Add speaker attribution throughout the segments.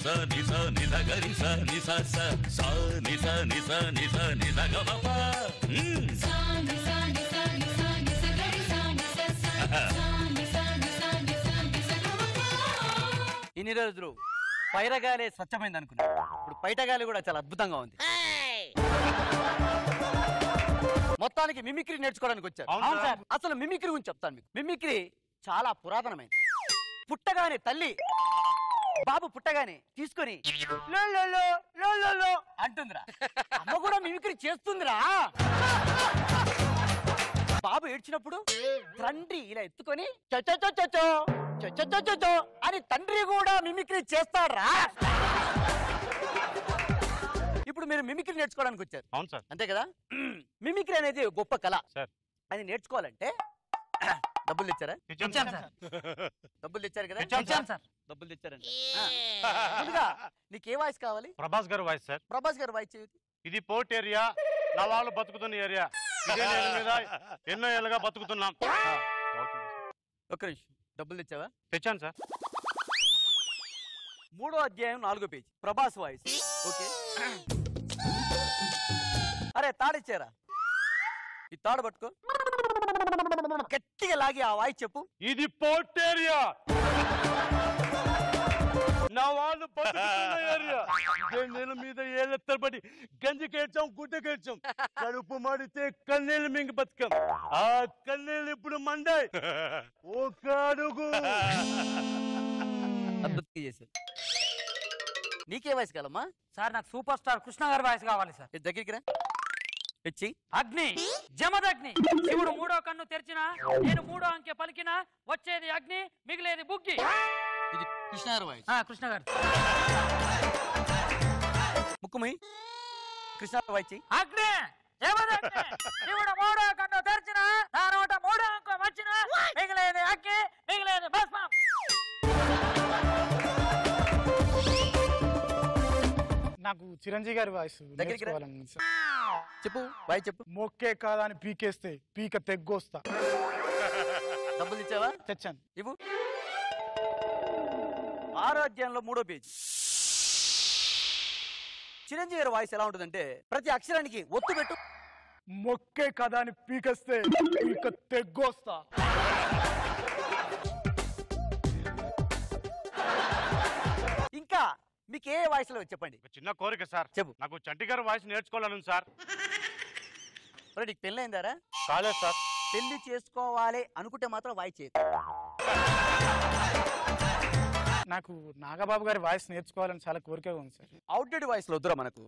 Speaker 1: sa ni sa ni da ga ri sa ni sa sa sa ni sa ni sa ni sa ni da ga ma pa sa ni sa ni sa ni sa ni sa ga ri sa ni sa sa sa ni sa ni sa ni sa ni sa ga ma pa. ఇన్ని రోజులు పైరగాలి స్వచ్ఛమైంది అనుకున్నా, ఇప్పుడు పైటగాలి కూడా చాలా అద్భుతంగా ఉంది. మొత్తానికి mimicry నేర్చుకోవడానికి వచ్చారు. అవును సార్, అసలు మిమిక్రీ గురించి చెప్తాను మీకు. మిమిక్రీ చాలా పురాతనమైంది. పుట్టగానే తల్లి బాబు పుట్టగానే తీసుకొని అంటుందిరా, అమ్మ కూడా మిమిక్రీ చేస్తుందిరా. బాబు ఏడ్చినప్పుడు తండ్రి ఇలా ఎత్తుకొని చొచ్చొచ్చొచ్చో అని తండ్రి కూడా మిమిక్రీ చేస్తాడ్రా. ఇప్పుడు మీరు మిమిక్రీ నేర్చుకోవడానికి వచ్చారు.
Speaker 2: అవును సార్.
Speaker 1: అంతే కదా. మిమిక్రీ అనేది గొప్ప కళ. అది నేర్చుకోవాలంటే డబ్బులు తెచ్చారా? డబ్బులు తెచ్చారు కదా. డబ్బులు తెచ్చారండి. ముందుగా నీకు ఏ వాయిస్ కావాలి?
Speaker 2: ప్రభాస్ గారు వాయిస్ సార్.
Speaker 1: ప్రభాస్ గారు వాయిస్ చేయదు.
Speaker 2: ఇది పోర్ట్ ఏరియా, నా వాళ్ళు బతుకుతున్న ఏరియా. ఇదే నేల మీద ఎన్నో ఏళ్ళుగా బతుకుతున్నాం.
Speaker 1: ఒక్క నిమిషం, డబ్బులు తెచ్చావా?
Speaker 2: తెచ్చాను సార్.
Speaker 1: 3వ అధ్యాయం 4వ పేజీ ప్రభాస్ వాయిస్. ఓకే. అరే తాడిచ్చారా? ఈ తాడు పట్టుకో, గట్టిగా లాగి ఆ వాయిస్ చెప్పు.
Speaker 2: ఇది పోర్ట్ ఏరియా, నా వాళ్ళు బతుకుతున్న ఏరియా. ఇదే నేల మీద ఏళ్ళ తరబడి గంజి కేడ్చాం, గుడ్డ కేడ్చాం, కడుపు మడితే కన్నీళ్ళు మింగి బతుకాం. ఆ కన్నీళ్ళు ఇప్పుడు మండాయి. ఒక అడుగు
Speaker 1: అద్భుతంగా చేశారు. నీకే వాయిస్ కావాలమ్మా?
Speaker 3: సార్ నాకు సూపర్ స్టార్ కృష్ణ గారి వాయిస్ కావాలి సార్.
Speaker 1: దగ్గరికి రా. ఇచ్చి
Speaker 3: అగ్ని జమదగ్ని, శివుడు 3వ కన్ను తెరిచిన, నేను 3వ అంకె పలికిన, వచ్చేది అగ్ని, మిగిలేది బుగ్గి.
Speaker 1: ఇది కృష్ణ గారి వాయిస్.
Speaker 3: కృష్ణ గారు
Speaker 1: ముక్కుమై కృష్ణ వాయిస్ చెయ్యి.
Speaker 3: అగ్ని జమదగ్ని, శివుడు 3వ కన్ను తెరిచిన, నా నోట 3వ అంకె వచ్చిన, మిగిలేది అగ్ని, మిగిలేది భస్మం.
Speaker 4: నాకు చిరంజీవి గారి వాయిస్
Speaker 1: చెప్పు. వాయిస్ చెప్పు.
Speaker 4: మొక్కే కాదా అని పీకేస్తే పీక తెగ్గొస్తా.
Speaker 1: డబ్బులు ఇచ్చావా?
Speaker 4: తెచ్చాను.
Speaker 1: ఇవ్వు. 6వ అధ్యాయంలో 3వ పేజీ చిరంజీవి గారి వాయిస్ ఎలా ఉంటుందంటే, ప్రతి అక్షరానికి ఒత్తు పెట్టు.
Speaker 4: మొక్కే కాదా అని పీకేస్తే పీక తెగ్గొస్తా.
Speaker 1: ఇంకా మీకు ఏ వాయిస్ లో చెప్పండి.
Speaker 2: చిన్న కోరిక సార్,
Speaker 1: చెప్పు.
Speaker 2: నాకు చంటి గారి వాయిస్ నేర్చుకోవాలను సార్.
Speaker 1: నీకు పెళ్ళి అయిందారా?
Speaker 2: కాలేదు సార్.
Speaker 1: పెళ్లి చేసుకోవాలి అనుకుంటే మాత్రం వాయిస్ చేయదు.
Speaker 4: నాకు నాగబాబు గారి వాయిస్ నేర్చుకోవాలని చాలా కోరికగా ఉంది సార్.
Speaker 1: అవుట్డేట్ వాయిస్ లో వద్దురా మనకు.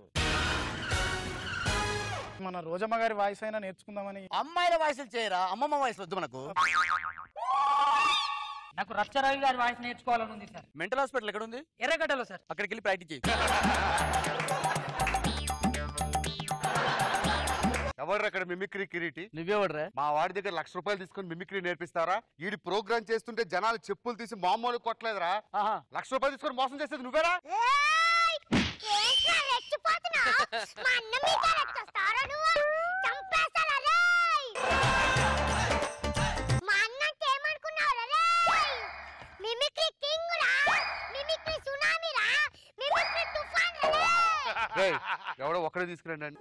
Speaker 4: మన రోజమ్మ గారి వాయిస్ అయినా నేర్చుకుందామని.
Speaker 1: అమ్మాయిల వాయిస్లు చేయరా, అమ్మమ్మ వాయిస్ వద్దు మనకు.
Speaker 3: నాకు రచ్చరవి గారి వాయిస్ నేర్చుకోవాలని ఉంది సార్.
Speaker 1: మెంటల్ హాస్పిటల్ ఎక్కడ ఉంది?
Speaker 3: ఎర్రగడ్డలో సార్.
Speaker 1: అక్కడికి వెళ్ళి ప్రాక్టీస్ చేయి.
Speaker 5: ఎవరు అక్కడ మిమిక్రీ కిరీటి?
Speaker 1: నువ్వేవడరా?
Speaker 5: మా వాడి దగ్గర ₹1,00,000 తీసుకుని మిమిక్రీ నేర్పిస్తారా? ఈడి ప్రోగ్రామ్ చేస్తుంటే జనాలు చెప్పులు తీసి మామూలు కొట్టలేదురా. ₹1,00,000 తీసుకొని మోసం చేసేది నువ్వేరా? ఎవడో ఒక్కడే తీసుకురండి అండి.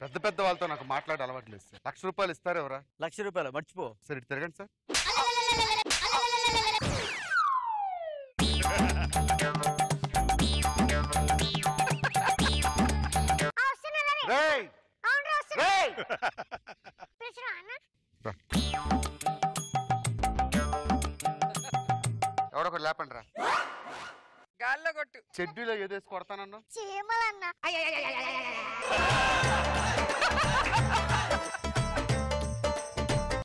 Speaker 5: పెద్ద పెద్ద వాళ్ళతో నాకు మాట్లాడే అలవాట్లేదు సార్. ₹1,00,000 ఇస్తారు ఎవరా?
Speaker 1: ₹1,00,000 మర్చిపో.
Speaker 5: సరే ఇటు తిరగండి సార్. ఎవడొకటి లేపండి రా.
Speaker 6: గాల్లో కొట్టు.
Speaker 5: చెడ్డీలో ఏదేసి కొడతానన్నా?
Speaker 7: చీమలన్నా.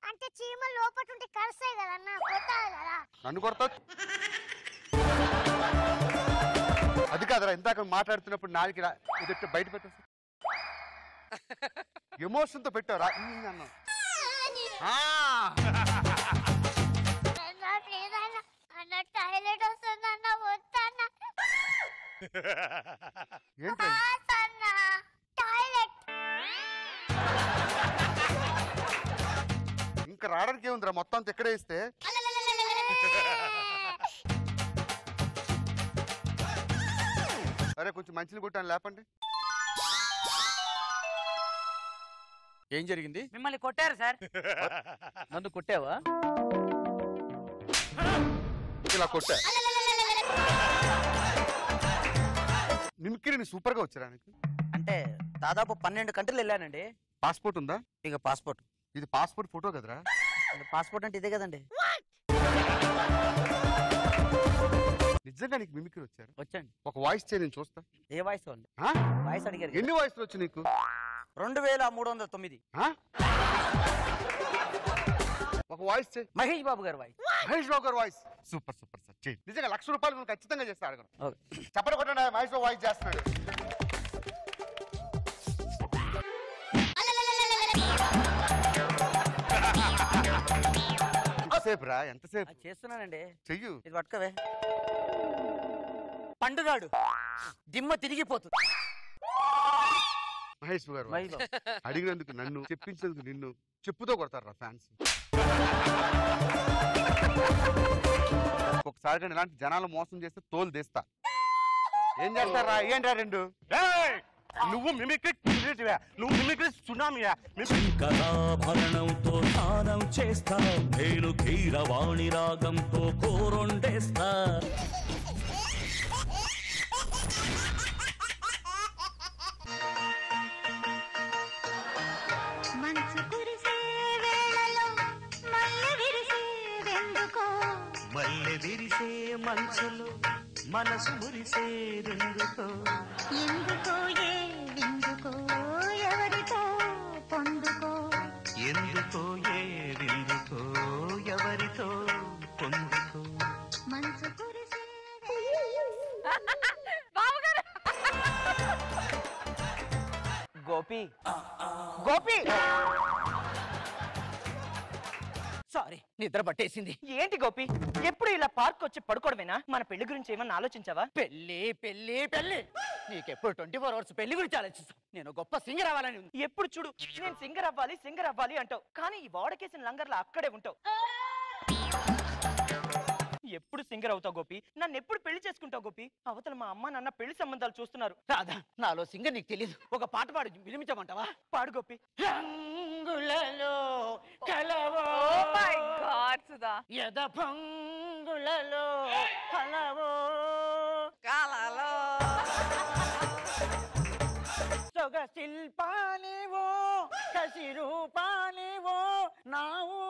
Speaker 7: అంటే చీమలు లోపల ఉంటే కరుస్తాయి కదన్నా, కొట్టాలి కదా.
Speaker 5: నన్ను కొడతా? అది కాదురా, ఇందాక మాట్లాడుతున్నప్పుడు నాలుగు ఇది బయట పెట్టేసి ఎమోషన్ తో పెట్టారా అన్నా. ఏంటి
Speaker 7: టాయిలెట్.
Speaker 5: ఇంకా రావడానికి ఏముందిరా, మొత్తం అంతా ఎక్కడే ఇస్తే. అరే కొంచెం మంచిని కొట్టాను లేపండి.
Speaker 8: ఏం జరిగింది?
Speaker 3: మిమ్మల్ని కొట్టారు సార్.
Speaker 8: నన్ను కొట్టావా?
Speaker 5: ఇలా కొట్టా. మిమిక్రీ సూపర్ గా వచ్చారా నీకు?
Speaker 8: అంటే దాదాపు 12 కంట్రీలు వెళ్ళానండి.
Speaker 5: పాస్పోర్ట్ ఉందా?
Speaker 8: ఇక పాస్పోర్ట్.
Speaker 5: ఇది పాస్పోర్ట్ ఫోటో కదరా?
Speaker 8: పాస్పోర్ట్ అంటే ఇదే కదండి.
Speaker 5: నిజంగా నీకు మిమిక్రీ వచ్చారు?
Speaker 8: వచ్చండి.
Speaker 5: ఒక వాయిస్ చేయి, నేను చూస్తా.
Speaker 8: ఏ వాయిస్ అండి? వాయిస్ అడిగారు.
Speaker 5: ఎన్ని వాయిస్లు వచ్చి నీకు?
Speaker 8: 2309.
Speaker 5: ఒక వాయిస్ చేయి.
Speaker 8: మహేష్ బాబు గారు వాయిస్.
Speaker 5: మహేష్ బాబు గారు వాయిస్ సూపర్ సూపర్ సార్. చేయి. నిజంగా ₹1,00,000 నువ్వు ఖచ్చితంగా చేస్తా. అడగను. చెప్పండి కొట్టండి, మహేష్ బాబు వాయిస్ చేస్తున్నాడు. ఎంతసేపు రా? ఎంతసేపు
Speaker 8: చేస్తున్నానండి?
Speaker 5: చెయ్యు.
Speaker 8: ఇది పట్టుకోవే. పండుగాడు దిమ్మ తిరిగిపోతుంది.
Speaker 5: మహేష్ గారు అడిగినందుకు నన్ను, చెప్పించినందుకు నిన్ను చెప్పుతో కొడతారు ఫ్యాన్స్. ఒకసారి కానీ ఇలాంటి జనాలు మోసం చేస్తే తోలు తీస్తా. ఏం చేస్తారా? ఏంట్రా రెండు?
Speaker 2: నువ్వు మిమిక్రీ నువ్వు మిమిక్రీ సునామియా?
Speaker 1: శంకరాభరణంతో స్నానం చేస్తా, నేను కీరవాణి రాగంతో కూరొండేస్తా.
Speaker 9: మల్లె విరిసే మనసులో మనసు మురిసేదెందుకో,
Speaker 7: ఎందుకో ఎందుకో ఎవరితో పొందుకో,
Speaker 9: ఎందుకో ఏదెందుకో ఎవరితో పొందుకో.
Speaker 7: మనసు కురిసే.
Speaker 8: గోపి గోపి సారీ, నిద్ర పట్టేసింది.
Speaker 3: ఏంటి గోపి, ఎప్పుడు ఇలా పార్క్ వచ్చి పడుకోవడమేనా? మన పెళ్లి గురించి ఏమన్నా ఆలోచించావా?
Speaker 8: పెళ్లి పెళ్లి పెళ్లి నీకెప్పుడు 24 hours పెళ్లి గురించి ఆలోచిస్తావు. నేను గొప్ప సింగర్ అవ్వాలని ఉంది.
Speaker 3: ఎప్పుడు చూడు నేను సింగర్ అవ్వాలి అంటావు, కానీ ఈ వాడకేసిన లంగర్లా అక్కడే ఉంటావు. ఎప్పుడు సింగర్ అవుతావు గోపి? నన్ను ఎప్పుడు పెళ్లి చేసుకుంటావు గోపి? అవతల మా అమ్మ నాన్న పెళ్లి సంబంధాలు చూస్తున్నారు.
Speaker 8: రాధా, నాలో సింగర్ నీకు తెలియదు. ఒక పాట పాడు, వినిపించమంటావా?
Speaker 3: పాడు గోపి.
Speaker 8: రంగులలో కలవో యద పంగులలో కలవో
Speaker 6: కాలాలో
Speaker 8: సొగ శిల్పానివో కసి రూపానివో నావు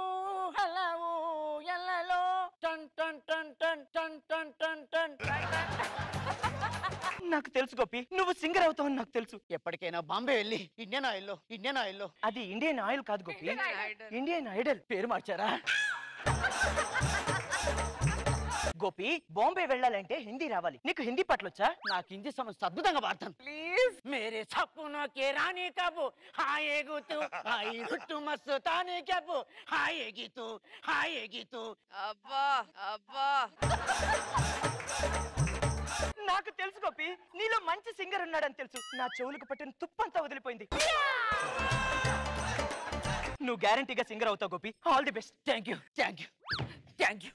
Speaker 8: హలవు ఎల్లలో టన్ టన్ టన్ టన్ టన్ టన్ టన్ టన్.
Speaker 3: నాకు తెలుసు గోపి, నువ్వు సింగర్ అవుతావని నాకు తెలుసు.
Speaker 8: ఎప్పటికైనా బాంబే వెళ్ళి ఇండియన్ ఆయిల్లో
Speaker 3: అది ఇండియన్ ఆయిల్ కాదు గోపి, ఇండియన్ ఐడల్.
Speaker 8: పేరు మార్చారా?
Speaker 3: గోపి, బాంబే వెళ్ళాలంటే హిందీ రావాలి. నీకు హిందీ పట్లొచ్చా?
Speaker 8: నాకు హిందీ సమస్య అద్భుతంగా వాడతాను.
Speaker 6: ప్లీజ్.
Speaker 8: మేరే సపనో కే రాణి కబు హాయేగు తు హాయి రుట్టు మస్తానే కబు హాయేగి తు.
Speaker 6: అబ్బా అబ్బా,
Speaker 3: నాకు తెలుసు గోపి, నీలో మంచి సింగర్ ఉన్నాడని తెలుసు. నా చెవులకు పట్టిన తుప్పంతా వదిలిపోయింది. నువ్వు గ్యారంటీగా సింగర్ అవుతావు Gopi. All the best.
Speaker 8: Thank you.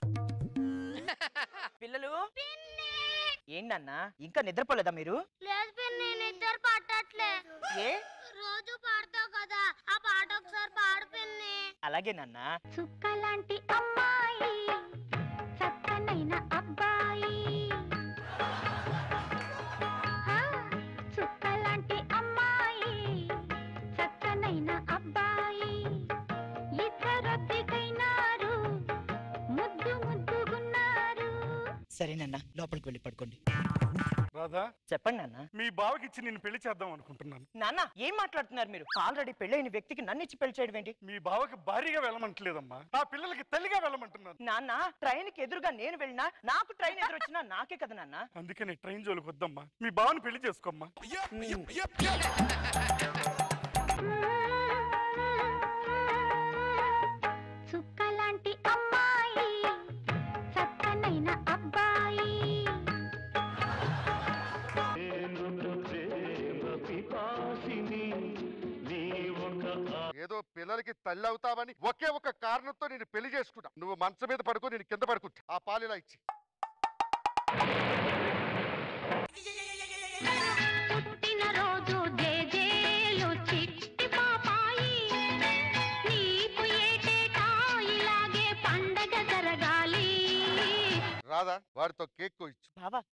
Speaker 3: పిల్లలు, ఏంటన్నా ఇంకా నిద్రపోలేదా మీరు?
Speaker 7: లేదు పిన్ని, నిద్ర పట్టట్లే.
Speaker 3: ఏ?
Speaker 7: రోజు పాడతావు కదా, ఆ పాట ఒకసారి పాడు పిన్ని.
Speaker 3: అలాగే నాన్న.
Speaker 7: చుక్కలాంటి అమ్మాయి, చక్కనైన అబ్బాయి, చుక్కలాంటి అమ్మాయి, చక్కనైన అబ్బాయి, ఇద్దరొత్తికైనారు, ముద్దుగున్నారు.
Speaker 3: సరేనన్నా, లోపలికి వెళ్ళి పడుకోండి.
Speaker 2: రాధా,
Speaker 3: చెప్పండి నాన్న.
Speaker 2: మీ బావకిచ్చి నేను పెళ్లి చేద్దాం అనుకుంటున్నాను.
Speaker 3: నాన్న, ఏం మాట్లాడుతున్నారు మీరు? ఆల్రెడీ పెళ్ళైన వ్యక్తికి నన్ను ఇచ్చి పెళ్లి చేయడం ఏంటి?
Speaker 2: మీ బావకి భారీగా వెళ్ళమంటలేదమ్మా, ఆ పిల్లలకి తల్లిగా వెళ్ళమంటున్నాను.
Speaker 3: నాన్న, ట్రైన్ కి ఎదురుగా నేను వెళ్ళినా, నాకు ట్రైన్ ఎదురొచ్చినా నాకే కదా నాన్న.
Speaker 2: అందుకని ట్రైన్ జోలికి వద్దమ్మా, మీ బావని పెళ్లి చేసుకోమ్మా.
Speaker 7: చుక్కలాంటి అమ్మాయి, చక్కనైన అబ్బాయి.
Speaker 5: పిల్లలకి తల్లి అవుతావని ఒకే ఒక కారణంతో నేను పెళ్లి చేసుకున్నా. నువ్వు మంచం మీద పడుకో, నేను కింద పడుకుంటా. ఆ పాలు ఇలా ఇచ్చి. రాదా వాడితో కేక్ కోయిచ్చు.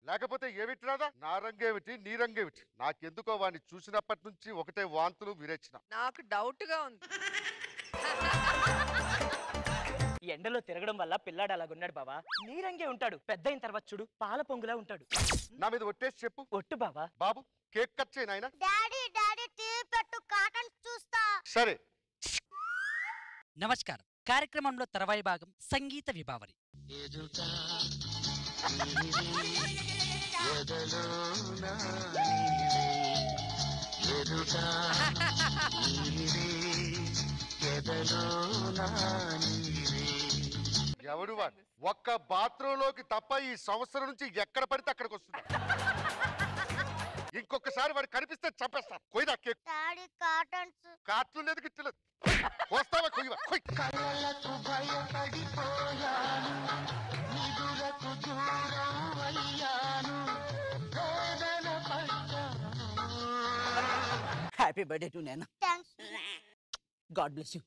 Speaker 5: లేకపోతే ఏమిటి రాదా, నా రంగేమిటి నీ రంగేమిటి? నాకెందుకో వాడిని చూసినప్పటి నుంచి ఒకటే వాంతులు విరేచిన.
Speaker 6: నాకు డౌట్ గా ఉంది.
Speaker 8: ఎండలో తిరగడం వల్ల పిల్లాడు అలాగున్నాడు బావా. నీ రంగే ఉంటాడు, పెద్ద అయిన తర్వాత చూడు పాల పొంగులా ఉంటాడు.
Speaker 5: నా మీద ఒట్టేసి చెప్పు.
Speaker 8: ఒట్టు బావా.
Speaker 5: బాబు కేక్ కట్ చేయి నాయనా.
Speaker 7: డాడీ డాడీ టీవీ పెట్టు, కాటన్ చూస్తా.
Speaker 5: సరే.
Speaker 10: నమస్కారం. కార్యక్రమంలో తర్వాయి భాగం సంగీత విభావరి.
Speaker 5: ఎవడు వాడు? ఒక్క బాత్రూమ్ లోకి తప్ప ఈ సంవత్సరం నుంచి ఎక్కడ పడితే అక్కడికి వస్తున్నా. ఇంకొకసారి వాడు కనిపిస్తే చంపేస్తాను. కొయ్యదా కేక్.
Speaker 7: డాడీ కాటన్స్.
Speaker 5: కాట్లు లేదు గిట్టలేదు. వస్తావా కొయ్యవా?
Speaker 8: హ్యాపీ బర్త్డే టు నాన్న.
Speaker 7: థాంక్స్.
Speaker 8: God bless you.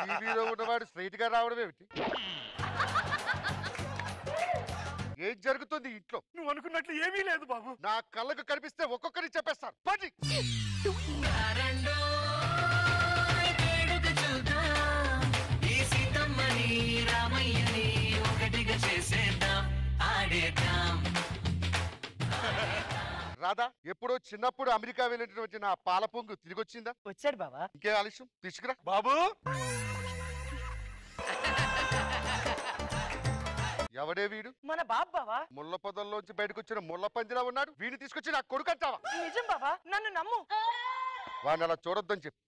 Speaker 5: టీవీలో ఉన్నవాడు స్ట్రైట్ గా రావడం ఏమిటి? ఏం జరుగుతుంది ఇంట్లో?
Speaker 2: నువ్వు అనుకున్నట్లు ఏమీ లేదు బాబు.
Speaker 5: నా కళ్ళకు కనిపిస్తే ఒక్కొక్కరిని చెప్పేస్తాను. పడి రాధా, ఎప్పుడో చిన్నప్పుడు అమెరికా వెళ్ళినటువంటి నా పాల పొంగు తిరిగి వచ్చిందా?
Speaker 8: వచ్చాడు బావా.
Speaker 5: ఇంకే ఆలస్యం, తీసుకురా
Speaker 2: బాబు.
Speaker 5: ఎవడే వీడు?
Speaker 8: మన బాబు బావా.
Speaker 5: ముళ్ళ పొదల్లోంచి బయటకు వచ్చిన ముళ్ళ పందిలా ఉన్నాడు. వీడిని తీసుకొచ్చి నా కొడుకు అంటావా?
Speaker 8: నిజం బావా, నన్ను నమ్ము.
Speaker 5: వాడిని అలా చూడొద్దని చెప్పు.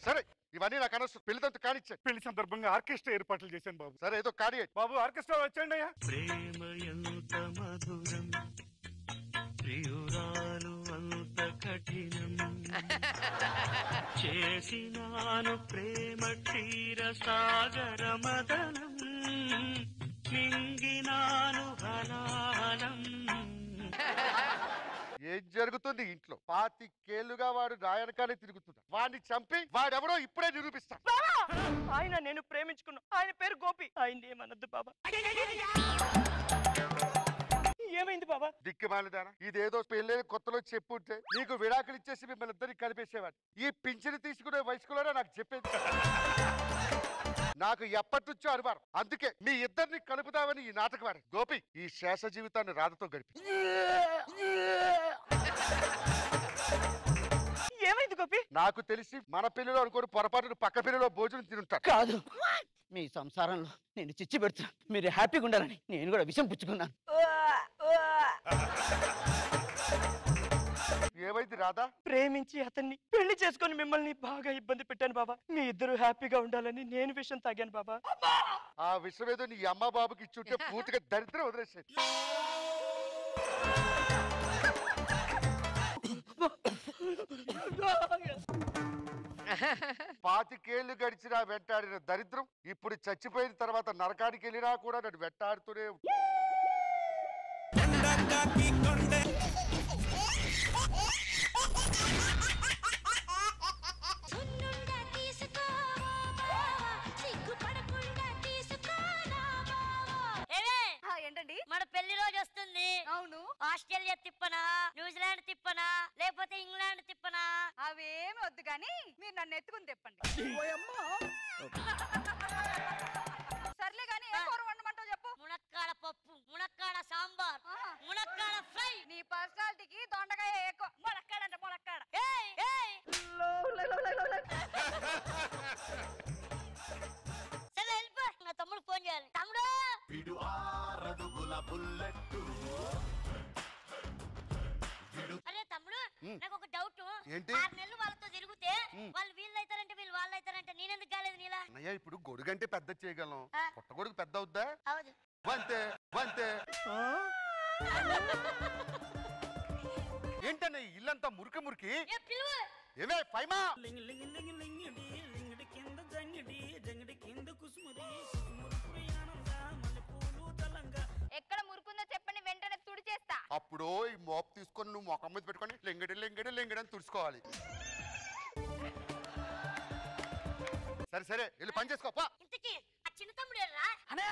Speaker 5: సరే, ఇవన్నీ నాకు అనవసరం. పెళ్లిదంతా కానిచ్చే.
Speaker 2: పెళ్లి సందర్భంగా ఆర్కెస్ట్రా ఏర్పాట్లు చేశాను బాబు.
Speaker 5: సరే, ఏదో కాని
Speaker 2: బాబు. ఆర్కెస్ట్రా వచ్చండి అయ్యా.
Speaker 9: ప్రేమ ఎంత మధురం, ప్రియురాలు అంత కఠినం, చేసినాను ప్రేమ క్షీర సాగర మదనం, మింగినాను హలాలం.
Speaker 5: ఏం జరుగుతుంది ఇంట్లో? 25 ఏళ్లుగా వాడు రాయనకానే తిరుగుతున్నా. వాడిని చంపి వాడెవడో ఇప్పుడే నిరూపిస్తా.
Speaker 8: ఆయన నేను ప్రేమించుకున్నా. ఆయన పేరు గోపి. ఆయన ఏమనద్దు బాబా. ఏమైంది బాబా?
Speaker 5: దిక్కుమాలిదానా, ఇదేదో పెళ్ళైన కొత్తలో చెప్పుంటే నీకు విడాకులు ఇచ్చేసి మిమ్మల్ని ఇద్దరిని కలిపేసేవాడు. ఈ పింఛను తీసుకునే వయసులోనే నాకు చెప్పేది. నాకు ఎప్పటి నుంచో అనుమానం. అందుకే మీ ఇద్దరిని కలుపుదామని ఈ నాటకం ఆడి. గోపి, ఈ శేష జీవితాన్ని రాధతో గడిపి.
Speaker 8: ఏమైంది గోపి?
Speaker 5: నాకు తెలిసి మన పెళ్లిలో అనుకోని పొరపాటును పక్క పెళ్లిలో భోజనం తినుంటారు.
Speaker 8: కాదు, మీ సంసారంలో నేను చిచ్చి పెడుతున్నా. మీరు హ్యాపీగా ఉండాలని నేను కూడా విషం పుచ్చుకున్నాను.
Speaker 5: ఏమైంది రాధా?
Speaker 8: ప్రేమించి అతన్ని పెళ్లి చేసుకుని మిమ్మల్ని బాగా ఇబ్బంది పెట్టాను బాబా. మీ ఇద్దరు హ్యాపీగా ఉండాలని నేను విషం తాగాను బాబా.
Speaker 5: ఆ విషయం ఏదో నీ అమ్మ బాబుకి ఇచ్చుంటే పూర్తిగా దరిద్రం వదిలేసేది. 25 ఏళ్లు గడిచినా వెంటాడిన దరిద్రం ఇప్పుడు చచ్చిపోయిన తర్వాత నరకానికి వెళ్ళినా కూడా నన్ను వెంటాడుతూనే
Speaker 7: ఏంటండి మన పెళ్లి రోజు వస్తుంది. అవును. ఆస్ట్రేలియా తిప్పనా, న్యూజిలాండ్ తిప్పనా, లేకపోతే ఇంగ్లాండ్ తిప్పనా? అవేమి వద్దు గాని మీరు నన్ను ఎత్తుకుని తిప్పండి. సర్లే గాని ఏ కూర వండమంటావు చెప్పు. మునక్కాడ పప్పు, మునక్కాడ సాంబార్, మునక్కాడ ఫ్రై. నీ పర్సనాలిటీకి దొండకాయ ఎక్కువ. మునక్కాడ అంటే మునక్కాడ. సరే వెళ్ళిపో. నా తమ్ముడు ఫోన్ చేయాలి. తమ్ముడు, అరే తమ్ముడు, నాకు ఒక డౌట్. 6 నెలలు వాళ్ళతో తిరిగితే వాళ్ళు వీళ్ళు అవుతారంటే వీళ్ళు వాళ్ళు అవుతారంటే నేనెందుకు కాలేదు నీలా?
Speaker 5: అన్నయ్య, ఇప్పుడు గొడుగంటే పెద్ద చేయగలం, పుట్టగొడుగు పెద్ద అవుద్దా?
Speaker 7: అవును.
Speaker 5: వంతే వంతే. ఏంటనే ఇల్లంతా మురికి మురికి
Speaker 7: ఏ పిలువు
Speaker 5: ఏమే ఫైమా
Speaker 9: కింద జంగిడి జంగిడి కింద కుసుముది కుసుమురు ప్రయాణంగా మల్లెపూలు తలంగా
Speaker 6: ఎక్కడ మురుకుందో చెప్పండి వెంటనే తుడి చేస్తా.
Speaker 5: అప్పుడు ఈ మోప్ తీసుకొని నువ్వు మొఖం మీద పెట్టుకొని లెంగడి లెంగడి లెంగడి అని తుడుచుకోవాలి. సరే సరే వెళ్ళి పని చేసుకోపా.
Speaker 7: ఇంతకీ ఆ చిన్న తమ్ముడేరా
Speaker 3: అనే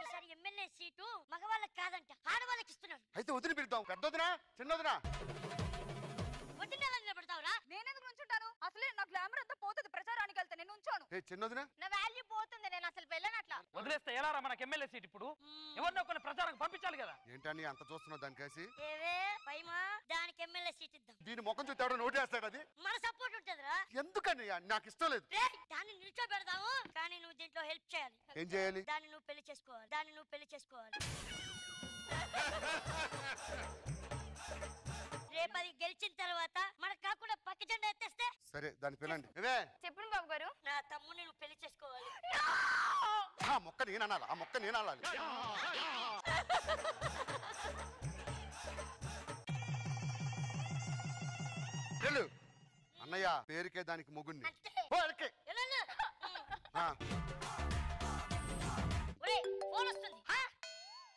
Speaker 7: ఈసారి ఎమ్మెల్యే సీటు మగవాళ్ళకి కాదంట ఆడవాళ్ళకి ఇస్తున్నాడు.
Speaker 5: అయితే వదిలి పిలుద్దాం. పెద్దొదినా చిన్నదినా
Speaker 7: వదిలేలా నిలబడతావురా?
Speaker 6: నేనెందుకు నుంచుంటాను? అసలే నా గ్లామర్ అంతా పోతుంది. ప్రచారానికి వెళ్తే నేను ఉంచాను.
Speaker 5: ఏ చిన్నదినా
Speaker 6: నా వాల్యూ పోతుంది. నేను అసలు వెళ్ళనట్లా.
Speaker 3: వదిలేస్తే ఎలా రా మనకి ఎమ్మెల్యే సీట్ ఇప్పుడు? ఎవరినో కొన్ని ప్రచారం పంపించాలి కదా.
Speaker 5: ఏంటని అంత చూస్తున్నావు దానికేసి?
Speaker 7: ఏవే పైమా దానికి ఎమ్మెల్యే సీట్ ఇద్దాం.
Speaker 5: దీని ముఖం చూస్తాడు నోటేస్తాడు. అది
Speaker 7: మన సపోర్ట్ ఉంటదిరా.
Speaker 5: ఎందుకని నాకు ఇష్టం లేదు.
Speaker 7: దాన్ని నిల్చోబెడదాము కానీ నువ్వు దీంట్లో హెల్ప్ చేయాలి.
Speaker 5: ఏం చేయాలి?
Speaker 7: దాన్ని నువ్వు పెళ్లి చేసుకోవాలి. దాన్ని నువ్వు పెళ్లి చేసుకోవాలి. రేపు అది గెలిచిన తర్వాత మనకు కాకుండా పక్క జెండా ఎత్తేస్తే
Speaker 5: సరే దాన్ని పిల్లండి. ఇవే
Speaker 6: చెప్పండి బాబు గారు.
Speaker 7: నా తమ్ముని నువ్వు పెళ్లి చేసుకోవాలి.
Speaker 5: ఆ మొక్క నేను అనాలి. ఆ మొక్క నేను అనాలి. వెళ్ళు అన్నయ్య పేరుకే దానికి మొగుణ్ణి.
Speaker 7: ఫోన్ వస్తుంది.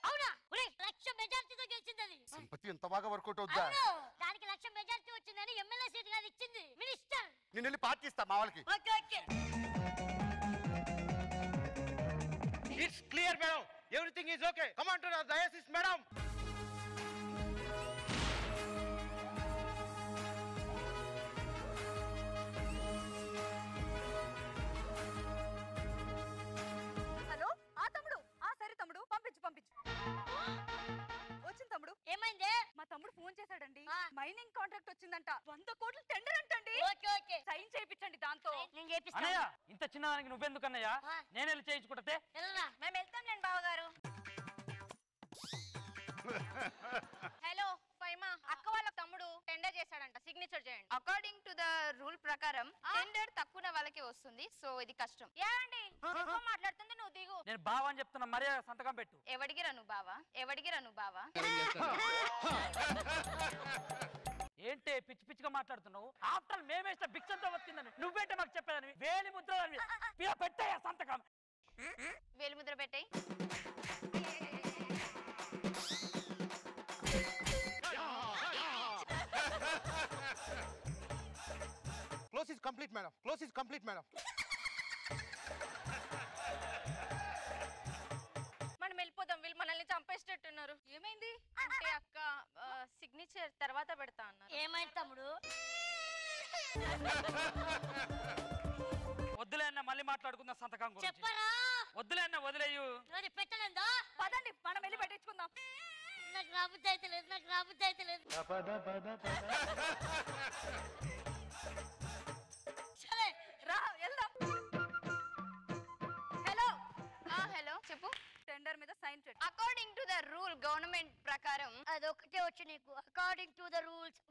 Speaker 7: అవునా? లక్ష మెజార్టీతో గెలిచింది అది.
Speaker 5: సంపత్తి ఎంత బాగా వర్కౌట్ అవుద్దా?
Speaker 7: దానికి లక్ష మెజార్టీ వచ్చిందని ఎమ్మెల్యే సీట్ కాదు ఇచ్చింది మినిస్టర్.
Speaker 5: నేను వెళ్ళి పార్టీ ఇస్తా మా వాళ్ళకి.
Speaker 7: Okay okay.
Speaker 2: It's clear madam. Everything is okay. Come on to the diocese madam.
Speaker 6: Hello ఆ తమ్ముడు. ఆ సరే తమ్ముడు పంపించు పంపించు. వచ్చింది తమ్ముడు.
Speaker 7: ఏమైంది?
Speaker 6: మా తమ్ముడు ఫోన్ చేశాడండి.
Speaker 7: ఆ.
Speaker 6: మైనింగ్ కాంట్రాక్ట్ వచ్చిందంట. 100 కోట్లు టెండర్ అంటండి.
Speaker 7: Okay okay.
Speaker 6: సైన్ చేయించండి దాంతో.
Speaker 7: నేను చేపిస్తాను.
Speaker 3: అన్నయ్య ఇంత చిన్నదానికి నువ్వెందుకు అన్నయ్య?
Speaker 7: ఆ.
Speaker 3: నేను వెళ్ళి చేయించుకుంటే
Speaker 7: వెళ్ళరా?
Speaker 6: మేము వెళ్తాంలేండి బావగారు. హలో ఫైమా అక్క వాళ్ళ తమ్ముడు టెండర్ చేశాడంట. సిగ్నేచర్ చేయండి. అకార్డింగ్ టు ద రూల్ ప్రకారం టెండర్ తక్కువ వాళ్ళకే వస్తుంది. సో ఇది కష్టం. ఏమండి ఎక్కువ మాట్లాడుతుంది. నువ్వు దిగు.
Speaker 3: నేను బావ అని చెప్తున్నా. మర్యాద సంతకం పెట్టు.
Speaker 6: ఎవడిగిరా నువ్వు బావా? ఎవడిగిరా నువ్వు బావా?
Speaker 3: ఏంటే పిచ్చి పిచ్చిగా మాట్లాడుతున్నావు? ఆఫ్టర్ మేమేస్తే భిక్షంతో వచ్చిందని నువ్వేంటే మాకు చెప్పేదని? వేలి ముద్ర పెట్టాయా సంతకం?
Speaker 6: వేలు ముద్ర పెట్టాయి.
Speaker 2: Close is complete madam. Close is complete madam.
Speaker 6: మనం వెళ్ళిపోదాం. వీళ్ళు మనల్ని చంపేసేటట్టున్నారు. ఏమైంది అంటే అక్క సిగ్నేచర్ తర్వాత పెడతా అన్నారు.
Speaker 7: ఏమైంది తమ్ముడు?
Speaker 3: వద్దులే అన్న మళ్ళీ మాట్లాడుకుందాం సంతకం గురించి.
Speaker 7: చెప్పరా?
Speaker 3: వద్దులే అన్న వదిలేయు.
Speaker 7: అది పెట్టలేదా?
Speaker 6: పదండి మనం వెళ్ళి పెట్టించుకుందాం.
Speaker 7: నాకు రాబుద్ది అయితే లేదు. నాకు రాబుద్ది అయితే లేదు. సరే
Speaker 6: రా వెళ్దాం. హలో హలో చెప్పు. టెండర్ మీద సైన్ చేయండి. According to the rule government ప్రకారం
Speaker 7: అదొకటే వచ్చి నీకు. According to the rules.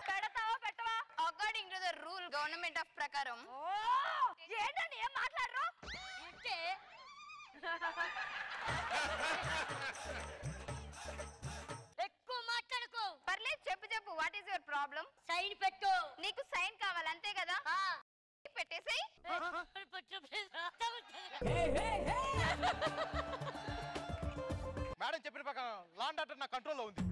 Speaker 6: పెడతావా పెట్టవా? According to the rule government of ప్రకారం. ఏంటండి ఏం మాట్లాడరు?
Speaker 7: అంటే ఎక్కువ మాట్లాడుకో.
Speaker 6: పర్లేదు చెప్పు చెప్పు. What is your problem?
Speaker 7: Sign పెట్టు.
Speaker 6: నీకు సైన్ కావాలి అంతే కదా? పెట్టేసేయ్.
Speaker 2: మేడం చెప్పిన ప్రకారం లాండ్ ఆర్డర్ నా కంట్రోల్లో ఉంది.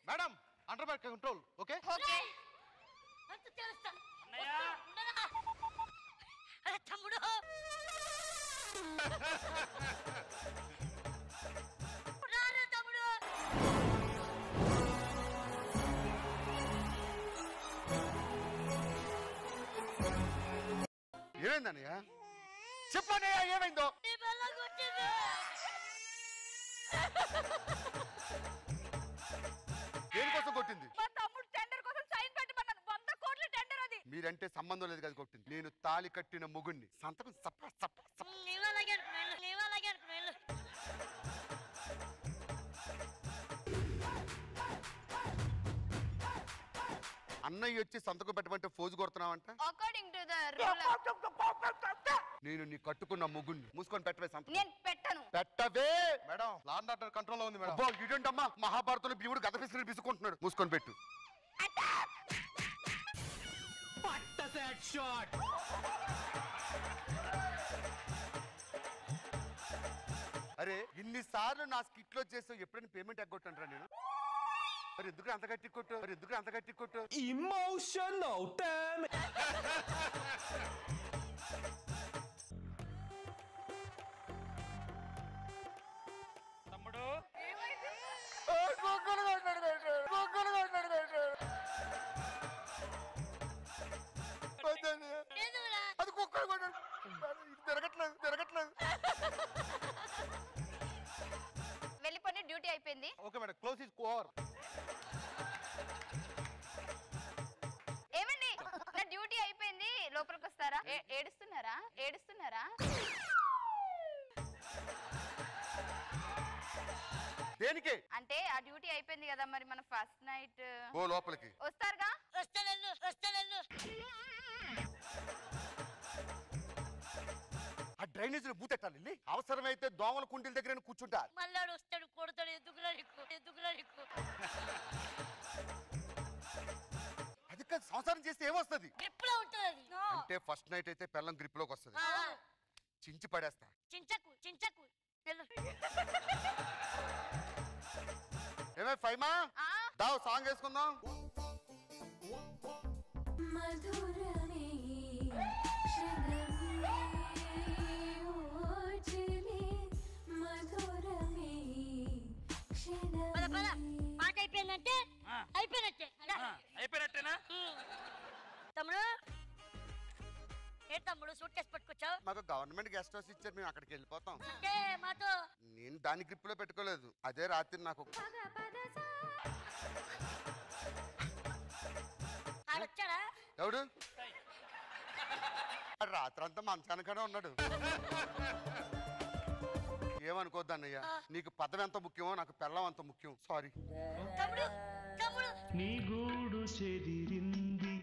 Speaker 2: Madam under my control. Okay
Speaker 6: okay.
Speaker 7: అంత తెలుస్తా.
Speaker 3: అన్నయ్య
Speaker 7: అరే తమ్ముడు రారా తమ్ముడు.
Speaker 5: ఏమైందన్నయ్య? చెప్పన్నయ్య ఏమైందో?
Speaker 7: నీ బల్ల కొట్టింది.
Speaker 5: దేనికోసం కొట్టింది?
Speaker 6: మా తమ్ముడు టెండర్ కోసం సైన్ పెట్టమన్నాను. 100 కోట్ల టెండర్ అది.
Speaker 5: మీరంటే సంబంధం లేదు కదా కొట్టింది. నేను తాళి కట్టిన మొగుణ్ణి. సంతకం సప్ప సప్ప సప్ప.
Speaker 7: నీవలాగే అనుకున్నాను. నీవలాగే అనుకున్నాను.
Speaker 5: అన్నయ్య వచ్చి సంతకం పెట్టమంటే ఫోజు కొడుతున్నావంట.
Speaker 6: అకార్డింగ్ టు ద రూల్
Speaker 5: నేను నీ కట్టుకున్న ముగ్గుని మూసుకొని పెట్టవే సంతకం.
Speaker 6: నేను పెట్టను.
Speaker 5: పెట్టవే.
Speaker 11: Madam law and order control లో ఉంది మేడం.
Speaker 5: అబ్బో ఇదేంటమ్మా, మహాభారతంలో భీముడు గద పిసిని పిసుకుంటున్నాడు. మూసుకొని పెట్టు. అరే ఇన్నిసార్లు నా స్కిట్ లో చేసావు, ఎప్పుడైనా పేమెంట్ ఎగ్గొట్టంటారా నేను? మరి ఎందుకు అంత గట్టి కొట్టు?
Speaker 12: Emotional damage.
Speaker 3: తమ్ముడు
Speaker 5: అది కుక్కలు కొట్టాడు. తిరగట్లేదు.
Speaker 6: వెళ్ళిపోయి డ్యూటీ అయిపోయింది.
Speaker 11: Okay madam, close is over.
Speaker 6: ఏమండి, నా డ్యూటీ అయిపోయింది, లోపలికి వస్తారా? ఏడుస్తున్నారా?
Speaker 5: దేనికి?
Speaker 6: అంటే ఆ డ్యూటీ అయిపోయింది కదా, మరి మన ఫస్ట్ నైట్
Speaker 5: ఓ లోపలికి
Speaker 6: వస్తారుగా?
Speaker 7: వస్తాను.
Speaker 5: ఆ డ్రైనేజ్ లో బూతెట్టాలి. అవసరమైతే దోమల కుండీల దగ్గర కూర్చుంటా.
Speaker 7: మళ్ళాడు వస్తాడు, కొడతాడు. ఎందుకురా నీకు
Speaker 5: అది కాదు, సంసారం చేస్తే ఏమొస్తుంది?
Speaker 7: గ్రిప్ లో ఉంటుంది.
Speaker 5: అంటే ఫస్ట్ నైట్ అయితే పెళ్ళం గ్రిప్ లోకి వస్తుంది. చించి పడేస్తా.
Speaker 7: చించకు
Speaker 5: ఏమే ఫైమా, దావ్ సాంగ్ వేసుకుందాం.
Speaker 7: పాట అయిపోయిందంటే
Speaker 3: అయిపోయినట్టేనా?
Speaker 7: తమ్ముడు తమ్ముడు సూట్ కేసు పట్టుకొచ్చావు?
Speaker 5: మాకు గవర్నమెంట్ గెస్ట్ హౌస్ ఇచ్చారు, మేము అక్కడికి వెళ్ళిపోతాం.
Speaker 7: మాతో
Speaker 5: నేను దాని గ్రిప్ లో పెట్టుకోలేదు. అదే రాత్రి నాకు
Speaker 7: ఆడొచ్చాడా?
Speaker 5: ఎవడు? రాత్రి అంతా మంచానికనే ఉన్నాడు. ఏమనుకోద్దు అన్నయ్య, నీకు పదవి ఎంత ముఖ్యమో నాకు పెళ్ళం అంత ముఖ్యం. సారీ.
Speaker 12: నీ గూడు చెదిరింది.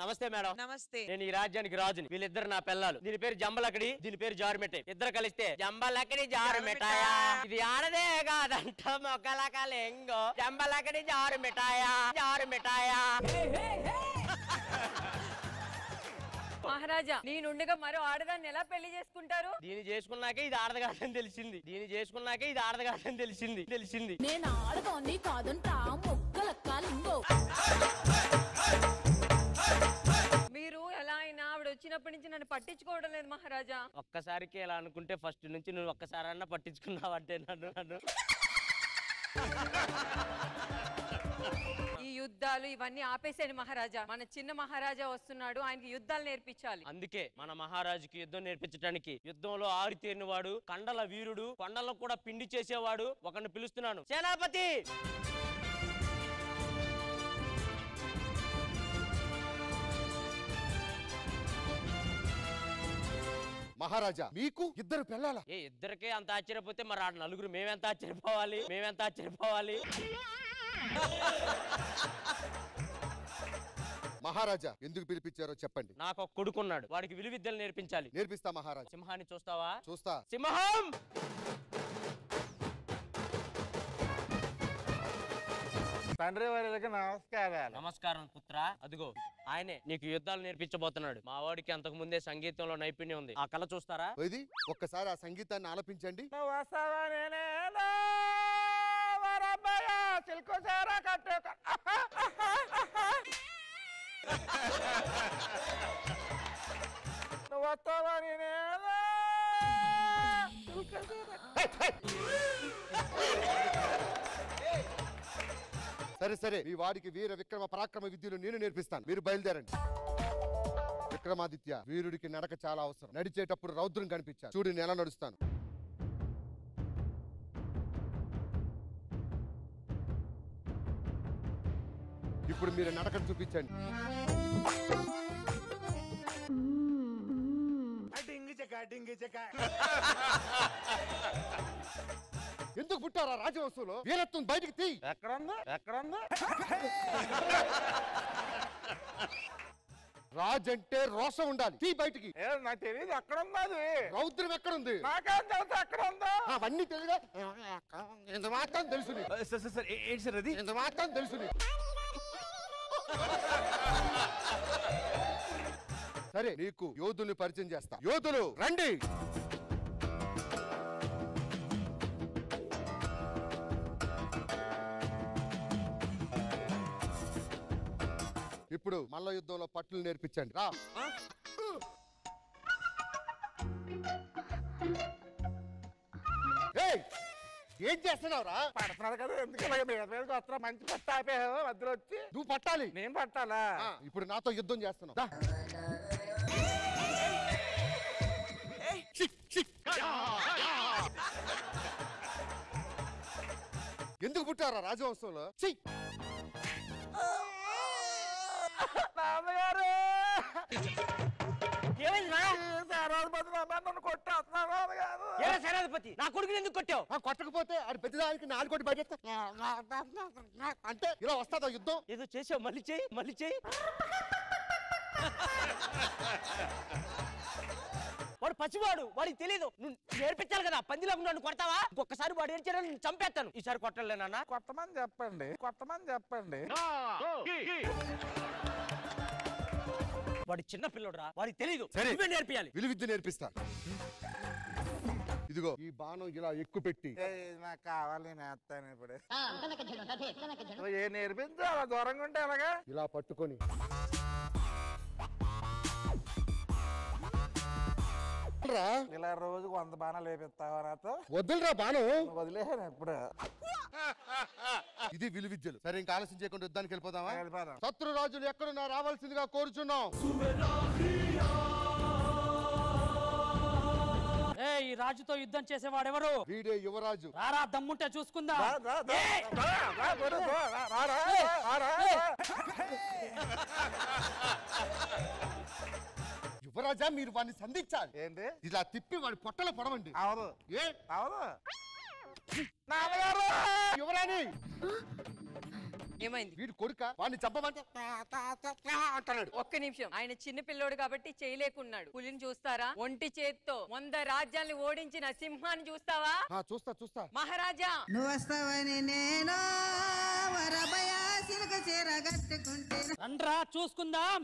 Speaker 8: నమస్తే మేడం.
Speaker 13: నమస్తే.
Speaker 8: నేను ఈ రాజ్యానికి రాజుని. వీళ్ళిద్దరు నా పిల్లలు. దీని పేరు జంబలకడి, దీని పేరు జారుమిఠాయి. ఇద్దరు కలిస్తే జంబలకడి జారుమిఠాయా. ఇది ఆడదే కాదంట మొక్కలకలెంగో. జంబలకడి జారుమిఠాయా.
Speaker 13: మహారాజా, నేనుండగా మరో ఆడదాన్ని ఎలా పెళ్లి చేసుకుంటారు?
Speaker 8: దీన్ని చేసుకున్నాకే ఇది ఆడదు కాదని తెలిసింది.
Speaker 14: నేను ఆడదాన్ని కాదంటా మొక్కలక్కలింగో.
Speaker 13: మీరు ఎలా అయినా ఆవిడ వచ్చినప్పటి నుంచి నన్ను పట్టించుకోవడం లేదు మహారాజా.
Speaker 8: ఒక్కసారికి ఎలా అనుకుంటే ఫస్ట్ నుంచి నువ్వు ఒక్కసారన్నా పట్టించుకున్నావంటే నన్ను
Speaker 13: ఈ యుద్ధాలు ఇవన్నీ ఆపేసేయండి మహారాజా. మన చిన్న మహారాజా వస్తున్నాడు, ఆయనకి యుద్ధాలు నేర్పించాలి.
Speaker 8: అందుకే మన మహారాజుకి యుద్ధం నేర్పించడానికి యుద్ధంలో ఆరితేరిన వాడు, కండల వీరుడు, కొండలను కూడా పిండి చేసేవాడు ఒకరిని పిలుస్తున్నాను. సేనాపతి!
Speaker 5: మహారాజా, మీకు ఇద్దరు పిల్లల?
Speaker 8: ఇద్దరికే అంత ఆశ్చర్యపోతే మరి ఆ నలుగురు మేమెంత ఆశ్చర్యపోవాలి.
Speaker 5: మహారాజా, ఎందుకు పిలిపించారో చెప్పండి.
Speaker 8: నాకు ఒక కొడుకున్నాడు, వాడికి విలువిద్యలు నేర్పించాలి.
Speaker 5: నేర్పిస్తా మహారాజా.
Speaker 8: సింహాన్ని చూస్తావా?
Speaker 5: చూస్తా.
Speaker 8: సింహం!
Speaker 11: తండ్రి వారి దగ్గర నమస్కారాలు.
Speaker 8: నమస్కారం పుత్ర. అదిగో ఆయనే నీకు యుద్ధాలు నేర్పించబోతున్నాడు. మా వాడికి అంతకు ముందే సంగీతంలో నైపుణ్యం ఉంది. ఆ కళ చూస్తారా?
Speaker 5: ఇది ఒక్కసారి ఆ సంగీతాన్ని ఆలపించండి. సరే మీ వాడికి వీర విక్రమ పరాక్రమ విద్యలు నేను నేర్పిస్తాను. మీరు బయలుదేరండి. విక్రమాదిత్య, వీరుడికి నడక చాలా అవసరం. నడిచేటప్పుడు రౌద్రం కనిపించాలి. చూడు నేను ఎలా నడుస్తాను. ఇప్పుడు మీరు నడకను చూపించండి. ఎందుకు పుట్టారా రాజవంశంలో? వీరత్వం బయటికి తీ.
Speaker 11: ఎక్కడుందా
Speaker 5: రాజు అంటే రోషం ఉండాలి. తీ బయటికి.
Speaker 11: నాకు తెలియదు ఎక్కడుందా అది.
Speaker 5: రౌద్రం ఎక్కడుంది?
Speaker 11: నాకేం తెలుసు ఎక్కడుందా.
Speaker 5: అవన్నీ తెలియదా? ఇంత మాత్రం తెలుసు.
Speaker 2: ఏంటి సార్ అది?
Speaker 5: ఇంత మాత్రం తెలుసు. సరే నీకు యోధుల్ని పరిచయం చేస్తా. యోధులు రండి. ఇప్పుడు మల్ల యుద్ధంలో పట్టులు నేర్పించండి. రా. ఏం చేస్తున్నావురా?
Speaker 11: పడుతున్నాడు కదా ఎందుకు వస్తా మంచి పట్టు ఆపేసావు మధ్యలో వచ్చి.
Speaker 5: నువ్వు పట్టాలి.
Speaker 11: నేను పట్టాలా?
Speaker 5: ఇప్పుడు నాతో యుద్ధం చేస్తున్నావు. ఎందుకు పుట్టారా రాజవంశంలో?
Speaker 8: శరాధిపతి నా కొడుకుని ఎందుకు కొట్టావు?
Speaker 5: కొట్టకపోతే అది పెద్దదానికి 4 కోటి బయట అంటే ఇలా వస్తుందా యుద్ధం?
Speaker 8: ఏదో చేసావు, మళ్ళీ చేయి, మళ్ళీ చేయి. వాడు పచ్చివాడు, వాడికి తెలియదు. నువ్వు నేర్పించాలి కదా. పందిలోకి నన్ను కొడతావా? ఒక్కసారి వాడు ఏడ్చారని నేను చంపేస్తాను. ఈసారి కొట్టలేనా?
Speaker 11: కొట్టమని చెప్పండి.
Speaker 8: వాడి చిన్న పిల్లడురా, వాడికి తెలియదు. నువ్వే నేర్పియాలి.
Speaker 5: విలువిద్య నేర్పిస్తా. ఇదిగో ఈ బాణం ఇలా ఎక్కువ పెట్టి.
Speaker 11: నాకు కావాలి నేస్తాను ఇప్పుడు. ఏ నేర్పించు అలా దూరంగా ఉంటే అలాగా.
Speaker 5: ఇలా పట్టుకొని
Speaker 11: ఇలా రోజుకు 100 బాణాలు వేపిస్తావా నాతో?
Speaker 5: వద్దులరా బాణం.
Speaker 11: వదిలేసాను ఎప్పుడు.
Speaker 5: ఇది విలువిద్యలు. సరే ఇంకా ఆలస్యం చేయకుండా యుద్ధానికి వెళ్ళిపోదామా?
Speaker 11: వెళ్ళిపోదాం.
Speaker 5: శత్రు రాజులు ఎక్కడున్నా రావాల్సిందిగా కోరుచున్నాం.
Speaker 3: ఈ రాజుతో యుద్ధం చేసేవాడెవరు?
Speaker 5: వీడే యువరాజు.
Speaker 3: రారా, దమ్ముంటే చూసుకుందా.
Speaker 5: యువరాజా మీరు వాడిని సంధించాలి.
Speaker 11: ఏంటి?
Speaker 5: ఇలా తిప్పి వాడి పొట్టలో పొడవండి.
Speaker 11: అవును.
Speaker 5: ఏ
Speaker 11: అవును.
Speaker 5: యువరాణి
Speaker 13: ఏమైంది?
Speaker 5: వీడు కొడుక వాడిని చంపమంటే అంటున్నాడు.
Speaker 13: ఒక్క నిమిషం, ఆయన చిన్న పిల్లోడు కాబట్టి చేయలేకున్నాడు. పులిని చూస్తారా? ఒంటి చేత్తో 100 రాజ్యాల్ని ఓడించిన సింహాన్ని చూస్తావా?
Speaker 5: చూస్తా.
Speaker 13: మహారాజా
Speaker 15: నువ్వు వస్తావని నేను సిలక చీర కట్టుకుంటే
Speaker 3: రండ్రా చూసుకుందాం.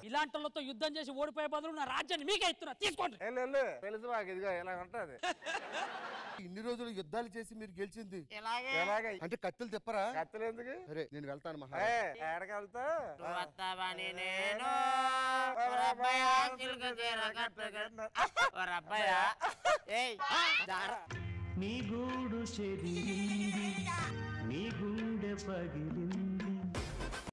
Speaker 3: ఇలాంటి వాళ్ళతో యుద్ధం చేసి ఓడిపోయే బదులు నా రాజ్యాన్ని మీకే ఇస్తున్నా, తీసుకోండి.
Speaker 11: తెలుసు మాకు, ఇదిగో ఇలా ఉంటది.
Speaker 5: ఇన్ని రోజులు యుద్ధాలు చేసి మీరు గెలిచింది
Speaker 11: ఎలాగే
Speaker 5: అంటే కత్తులు తిప్పరా?
Speaker 11: కత్తులు ఎందుకు?
Speaker 5: సరే నేను వెళ్తాను మహా.
Speaker 11: ఎక్కడికి వెళ్తా?
Speaker 12: నీ గూడు చెదిరింది, నీ గుండె పగిలింది.